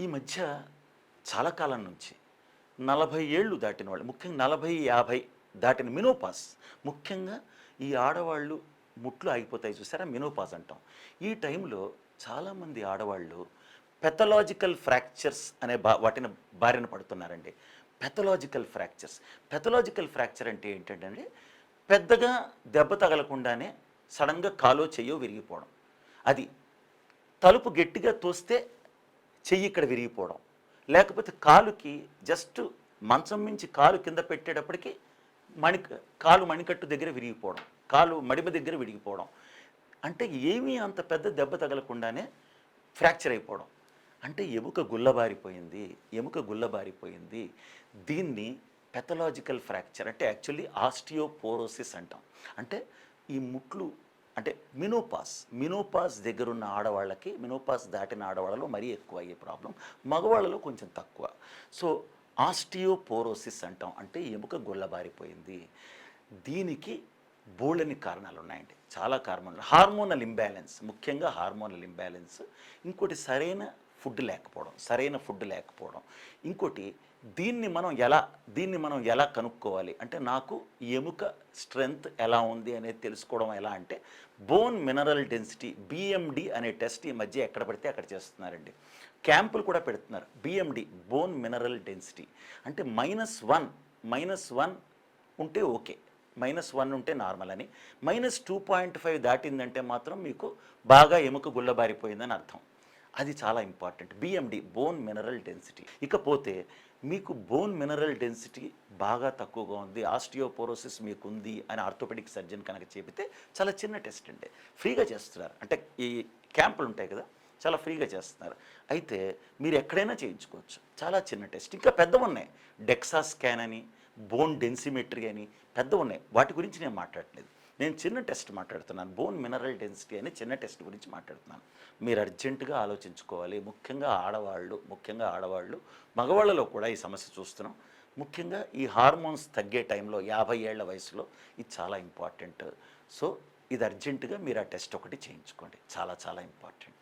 ఈ మధ్య చాలా కాలం నుంచి 40 ఏళ్ళు దాటిన వాళ్ళు, ముఖ్యంగా 40, 50 దాటిన మినోపాస్, ముఖ్యంగా ఈ ఆడవాళ్ళు ముట్లు ఆగిపోతాయి చూసారా, మినోపాస్ అంటాం. ఈ టైంలో చాలామంది ఆడవాళ్ళు పెథలాజికల్ ఫ్రాక్చర్స్ అనే వాటిని బారిన పడుతున్నారండి. పెథలాజికల్ ఫ్రాక్చర్ అంటే ఏంటంటే పెద్దగా దెబ్బ తగలకుండానే సడన్గా కాలో చెయ్యో విరిగిపోవడం. అది తలుపు గట్టిగా తోస్తే చెయ్యి ఇక్కడ విరిగిపోవడం, లేకపోతే కాలుకి జస్ట్ మంచం మించి కాలు కింద పెట్టేటప్పటికి కాలు మణికట్టు దగ్గర విరిగిపోవడం, కాలు మడిమ దగ్గర విరిగిపోవడం. అంటే ఏమీ అంత పెద్ద దెబ్బ తగలకుండానే ఫ్రాక్చర్ అయిపోవడం. అంటే ఎముక గుల్లబారిపోయింది. దీన్ని పెథలాజికల్ ఫ్రాక్చర్ అంటే యాక్చువల్లీ ఆస్టియోపోరోసిస్ అంటాం. అంటే ఈ ముట్లు అంటే మినోపాస్ దగ్గరున్న ఆడవాళ్ళకి, మినోపాస్ దాటిన ఆడవాళ్ళలో మరీ ఎక్కువ అయ్యే ప్రాబ్లం, మగవాళ్ళలో కొంచెం తక్కువ. సో ఆస్టియోపోరోసిస్ అంటాం, అంటే ఎముక గుల్లబారిపోయింది. దీనికి బోల్డని కారణాలు ఉన్నాయండి, చాలా కారణాలు. హార్మోనల్ ఇంబ్యాలెన్స్, ముఖ్యంగా హార్మోనల్ ఇంబ్యాలెన్స్. ఇంకోటి సరైన ఫుడ్ లేకపోవడం. ఇంకోటి దీన్ని మనం ఎలా కనుక్కోవాలి అంటే, నాకు ఎముక స్ట్రెంగ్త్ ఎలా ఉంది అనేది తెలుసుకోవడం ఎలా అంటే, బోన్ మినరల్ డెన్సిటీ బిఎండి అనే టెస్ట్ ఈ మధ్య ఎక్కడ పడితే అక్కడ చేస్తున్నారండి. క్యాంపులు కూడా పెడుతున్నారు. బిఎండి బోన్ మినరల్ డెన్సిటీ అంటే -1 ఉంటే ఓకే, -1 ఉంటే నార్మల్ అని, -2.5 దాటిందంటే మాత్రం మీకు బాగా ఎముక గుల్లబారిపోయిందని అర్థం. అది చాలా important, BMD bone mineral density. ఇకపోతే మీకు బోన్ మినరల్ డెన్సిటీ బాగా తక్కువగా ఉంది, ఆస్టియోపోరోసిస్ మీకు ఉంది అని ఆర్థోపెడిక్ సర్జన్ కనుక చెబితే చాలా చిన్న టెస్ట్ అండి, ఫ్రీగా చేస్తున్నారు. అంటే ఈ క్యాంపులు ఉంటాయి కదా, చాలా ఫ్రీగా చేస్తున్నారు. అయితే మీరు ఎక్కడైనా చేయించుకోవచ్చు, చాలా చిన్న టెస్ట్. ఇంకా పెద్దవి ఉన్నాయి, డెక్సా స్కాన్ అని, బోన్ డెన్సిమెట్రీ అని పెద్దవి ఉన్నాయి. వాటి గురించి నేను మాట్లాడట్లేదు, నేను చిన్న టెస్ట్ మాట్లాడుతున్నాను. బోన్ మినరల్ డెన్సిటీ అనే చిన్న టెస్ట్ గురించి మాట్లాడుతున్నాను. మీరు అర్జెంటుగా ఆలోచించుకోవాలి. ముఖ్యంగా ఆడవాళ్ళు, మగవాళ్ళలో కూడా ఈ సమస్య చూస్తున్నాం. ముఖ్యంగా ఈ హార్మోన్స్ తగ్గే టైంలో 50 ఏళ్ల వయసులో ఇది చాలా ఇంపార్టెంట్. సో ఇది అర్జెంటుగా మీరు ఆ టెస్ట్ ఒకటి చేయించుకోండి, చాలా చాలా ఇంపార్టెంట్.